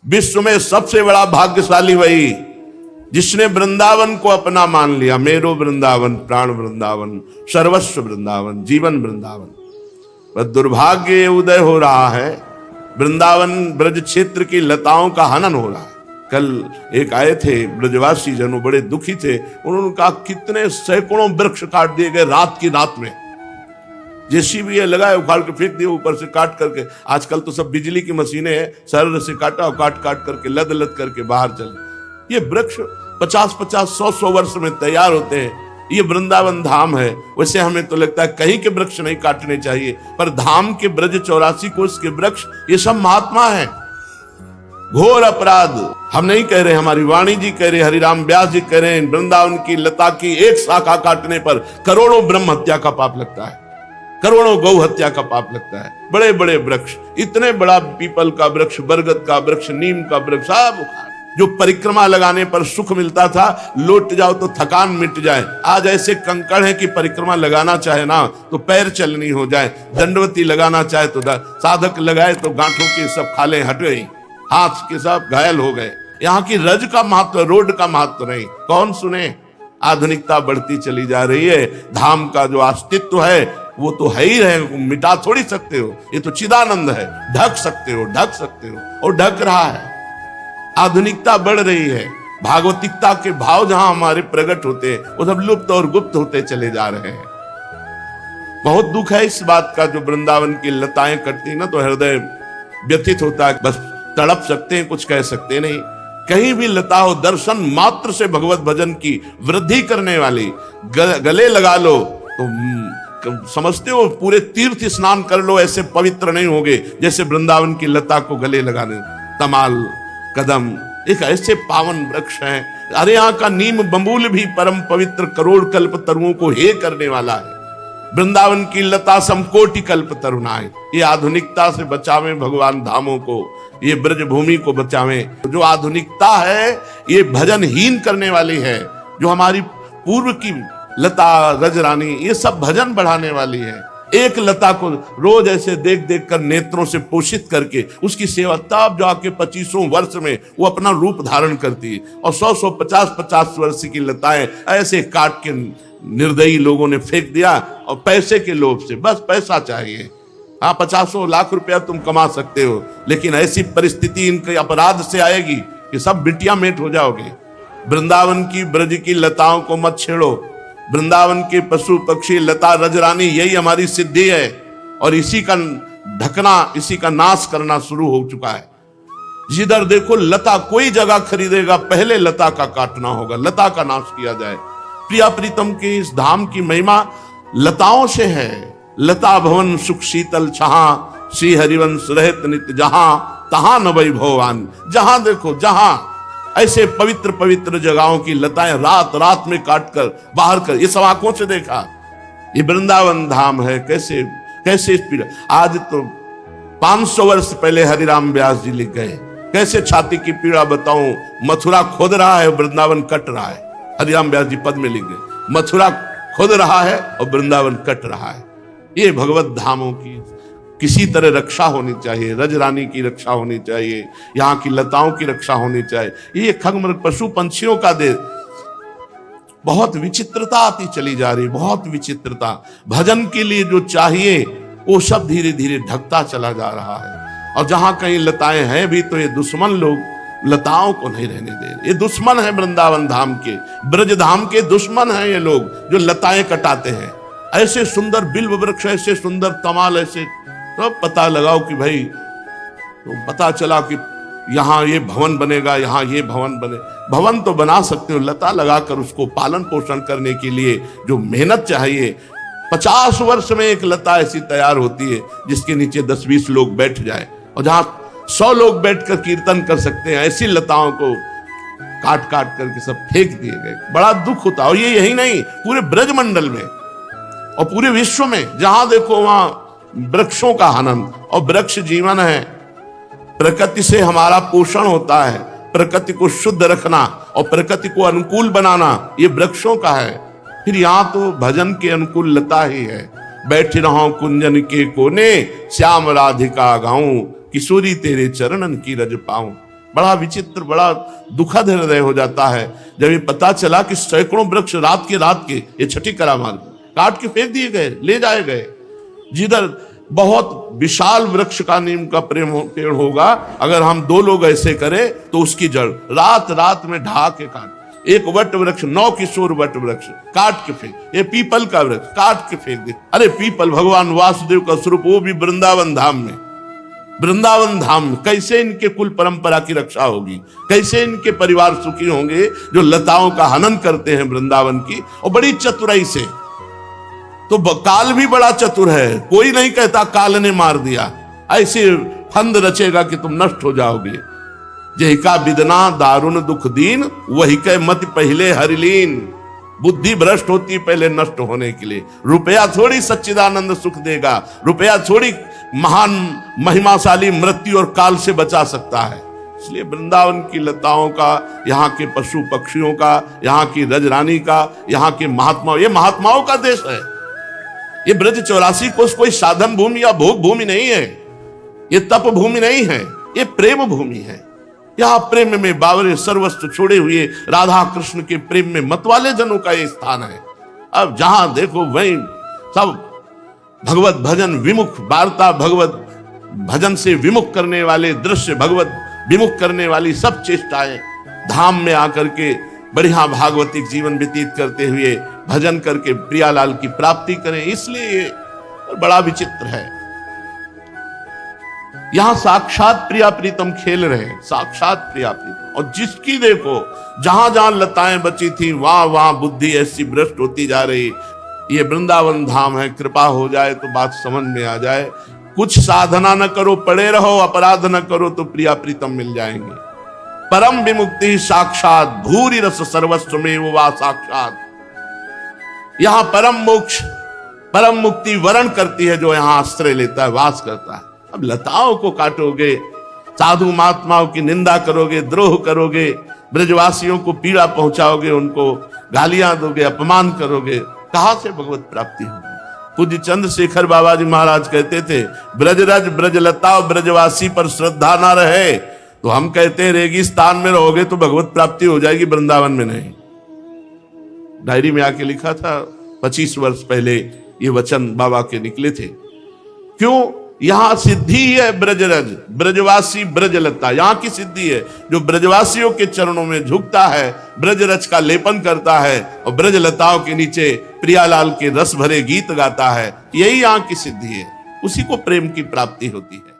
विश्व में सबसे बड़ा भाग्यशाली वही जिसने वृंदावन को अपना मान लिया। मेरो वृंदावन, प्राण वृंदावन, सर्वस्व वृंदावन, जीवन वृंदावन। पर दुर्भाग्य उदय हो रहा है, वृंदावन ब्रज क्षेत्र की लताओं का हनन हो रहा है। कल एक आए थे ब्रजवासी जनों, बड़े दुखी थे। उन्होंने कहा कितने सैकड़ों वृक्ष काट दिए गए रात की रात में। जेसीबी लगाए, उखाड़ के फेंक दिए ऊपर से काट करके। आजकल तो सब बिजली की मशीनें हैं, सरल से काटा और काट काट करके लद लद करके बाहर चले। ये वृक्ष 50-50, 100-100 वर्ष में तैयार होते हैं। ये वृंदावन धाम है। वैसे हमें तो लगता है कहीं के वृक्ष नहीं काटने चाहिए, पर धाम के ब्रज 84 कोष के वृक्ष ये सब महात्मा है। घोर अपराध हम नहीं कह रहे, हमारी वाणी जी कह रहे, हरिराम व्यास जी कह रहे हैं, वृंदावन की लता की एक शाखा काटने पर करोड़ों ब्रह्म हत्या का पाप लगता है, करोड़ों गौ हत्या का पाप लगता है। बड़े बड़े वृक्ष, इतने बड़ा पीपल का वृक्ष, बरगद का वृक्ष, नीम का वृक्ष, सब जो परिक्रमा लगाने पर सुख मिलता था, लौट जाओ तो थकान मिट जाए। आज ऐसे कंकड़ है कि परिक्रमा लगाना चाहे ना तो पैर चलनी हो जाए, दंडवती लगाना चाहे तो साधक लगाए तो गांठों के सब खाले हट गई, हाथ के सब घायल हो गए। यहाँ की रज का महत्व, रोड का महत्व नहीं, कौन सुने। आधुनिकता बढ़ती चली जा रही है। धाम का जो अस्तित्व है वो तो है ही है, मिटा थोड़ी सकते हो। ये तो चिदानंद है, ढक सकते हो, ढक सकते हो, और ढक रहा है। आधुनिकता बढ़ रही है, भागवतिकता के भाव जहां हमारे प्रकट होते हैं वो सब लुप्त और गुप्त होते चले जा रहे हैं। बहुत दुख है इस बात का। जो वृंदावन की लताएं कटती ना तो हृदय व्यथित होता है। बस तड़प सकते हैं, कुछ कह सकते नहीं। कहीं भी लता हो, दर्शन मात्र से भगवत भजन की वृद्धि करने वाली गले लगा लो तो समझते हो पूरे तीर्थ स्नान कर लो, ऐसे पवित्र नहीं होगे जैसे वृंदावन की लता को गले लगाने। तमाल, कदम एक ऐसे पावन वृक्ष हैं। अरे यहाँ का नीम बबूल भी परम पवित्र करोड़ कल्प तरुओं को हे करने वाला है। वृंदावन की लता समकोटि कल्प तरुणाए। ये आधुनिकता से बचावें भगवान धामों को, ये ब्रज भूमि को बचावें। जो आधुनिकता है ये भजनहीन करने वाली है। जो हमारी पूर्व की लता, रजरानी, ये सब भजन बढ़ाने वाली है। एक लता को रोज ऐसे देख देख कर नेत्रों से पोषित करके उसकी सेवा, तब जाके 25 वर्ष में वो अपना रूप धारण करती है। और 100-100, 50-50 वर्ष की लताएं ऐसे काट के निर्दयी लोगों ने फेंक दिया, और पैसे के लोभ से, बस पैसा चाहिए। हाँ, 50 लाख रुपया तुम कमा सकते हो, लेकिन ऐसी परिस्थिति इनके अपराध से आएगी कि सब बिटिया मेट हो जाओगे। वृंदावन की ब्रज की लताओं को मत छेड़ो। वृंदावन के पशु पक्षी, लता, रजरानी, यही हमारी सिद्धि है। और इसी का ढकना, इसी का नाश करना शुरू हो चुका है। जिधर देखो लता, कोई जगह खरीदेगा पहले लता का काटना होगा, लता का नाश किया जाए। प्रिया प्रीतम की इस धाम की महिमा लताओं से है। लता भवन सुख शीतल छहा, श्री हरिवंश रहत नित्य जहां, तहां न वैभवान। जहां देखो, जहां ऐसे पवित्र पवित्र जगहों की लताएं रात रात में काट कर बाहर कर, ये सब आंखों से देखा। ये वृंदावन धाम है। कैसे कैसे पीड़ा। आज तो 500 वर्ष पहले हरिराम व्यास जी लिख गए, कैसे छाती की पीड़ा बताऊं। मथुरा खोद रहा है, वृंदावन कट रहा है। हरिराम व्यास जी पद में लिख गए, मथुरा खोद रहा है और वृंदावन कट रहा है। ये भगवत धामों की किसी तरह रक्षा होनी चाहिए। रजरानी की रक्षा होनी चाहिए, यहाँ की लताओं की रक्षा होनी चाहिए। ये खगमृग पशु पंछियों का देश। बहुत विचित्रता आती चली जा रही, बहुत विचित्रता। भजन के लिए जो चाहिए वो सब धीरे धीरे ढकता चला जा रहा है। और जहां कहीं लताएं हैं भी तो ये दुश्मन लोग लताओं को नहीं रहने दे रहे। ये दुश्मन है वृंदावन धाम के, ब्रज धाम के दुश्मन हैं ये लोग जो लताएं कटाते हैं। ऐसे सुंदर बिल्व वृक्ष, ऐसे सुंदर तमाल, ऐसे तो पता लगाओ कि भाई, तो पता चला कि यहाँ ये भवन बनेगा, यहाँ ये भवन बने। भवन तो बना सकते हो, लता लगाकर उसको पालन पोषण करने के लिए जो मेहनत चाहिए। 50 वर्ष में एक लता ऐसी तैयार होती है जिसके नीचे 10-20 लोग बैठ जाए, और जहां 100 लोग बैठकर कीर्तन कर सकते हैं, ऐसी लताओं को काट काट करके सब फेंक दिए गए। बड़ा दुख होता है। और ये यही नहीं, पूरे ब्रजमंडल में और पूरे विश्व में जहां देखो वहां वृक्षों का हनन। और वृक्ष जीवन है, प्रकृति से हमारा पोषण होता है। प्रकृति को शुद्ध रखना और प्रकृति को अनुकूल बनाना ये वृक्षों का है। फिर यहाँ तो भजन के अनुकूल लता ही है। बैठ रहा कुंजन के कोने, श्याम राधिका गाऊं, किशोरी तेरे चरणन की रज पाऊं। बड़ा विचित्र, बड़ा दुखद हृदय हो जाता है जब ये पता चला कि सैकड़ों वृक्ष रात के ये छठी करामात काट के फेंक दिए गए, ले जाए गए। जिधर बहुत विशाल वृक्ष का नीम का पेड़ होगा, अगर हम 2 लोग ऐसे करें तो उसकी जड़ रात में ढा के काट। एक वट वृक्ष, 9 किशोर वट वृक्ष काट के फेंक, ये पीपल का वृक्ष काट के फेंक दे। अरे पीपल भगवान वासुदेव का स्वरूप, वो भी वृंदावन धाम में। वृंदावन धाम कैसे इनके कुल परंपरा की रक्षा होगी, कैसे इनके परिवार सुखी होंगे जो लताओं का हनन करते हैं वृंदावन की, और बड़ी चतुराई से। तो काल भी बड़ा चतुर है, कोई नहीं कहता काल ने मार दिया, ऐसे फंद रचेगा कि तुम नष्ट हो जाओगे। जही का बिदना दारुण दुख दीन, वही के मत पहले हरिलीन। बुद्धि भ्रष्ट होती पहले नष्ट होने के लिए। रुपया थोड़ी सच्चिदानंद सुख देगा, रुपया थोड़ी महान महिमाशाली मृत्यु और काल से बचा सकता है। इसलिए वृंदावन की लताओं का, यहाँ के पशु पक्षियों का, यहाँ की रजरानी का, यहाँ के महात्मा, ये महात्माओं का देश है। ये ब्रज 84 कोष कोई साधन भूमि या भोग भूमि नहीं है, ये तप भूमि नहीं है, ये प्रेम भूमि है। यहाँ प्रेम में बावरे सर्वस्व छोड़े हुए राधा कृष्ण के प्रेम में मतवाले जनों का ये स्थान है। अब जहां देखो वहीं सब भगवत भजन विमुख वार्ता, भगवत भजन से विमुख करने वाले दृश्य, भगवत विमुख करने वाली सब चेष्टाएं, धाम में आकर के बढ़िया भागवतिक जीवन व्यतीत करते हुए भजन करके प्रियालाल की प्राप्ति करें। इसलिए ये बड़ा विचित्र है। यहां साक्षात प्रिया प्रीतम खेल रहे हैं, साक्षात प्रिया प्रीतम। और जिसकी देखो जहां जहां लताएं बची थी वहां वहां बुद्धि ऐसी भ्रष्ट होती जा रही। ये वृंदावन धाम है, कृपा हो जाए तो बात समझ में आ जाए। कुछ साधना न करो, पड़े रहो, अपराध न करो तो प्रिया प्रीतम मिल जाएंगे। परम विमुक्ति साक्षात, भूरि रस सर्वस्व में वो वा साक्षात। यहां परम मोक्ष, परम मुक्ति वरण करती है जो यहां आश्रय लेता है, वास करता है। अब लताओं को काटोगे, साधु महात्माओं की निंदा करोगे, द्रोह करोगे, ब्रजवासियों को पीड़ा पहुंचाओगे, उनको गालियां दोगे, अपमान करोगे, कहां से भगवत प्राप्ति होगी। पूज्य चंद्रशेखर बाबा जी महाराज कहते थे, ब्रजरज ब्रजलता ब्रजवासी पर श्रद्धा ना रहे तो हम कहते हैं रेगिस्तान में रहोगे तो भगवत प्राप्ति हो जाएगी, वृंदावन में नहीं। डायरी में आके लिखा था, 25 वर्ष पहले ये वचन बाबा के निकले थे। क्यों? यहां सिद्धि है ब्रजरज, ब्रजवासी ब्रजलता, यहां की सिद्धि है। जो ब्रजवासियों के चरणों में झुकता है, ब्रजरज का लेपन करता है और ब्रजलताओं के नीचे प्रियालाल के रस भरे गीत गाता है, यही यहां की सिद्धि है। उसी को प्रेम की प्राप्ति होती है।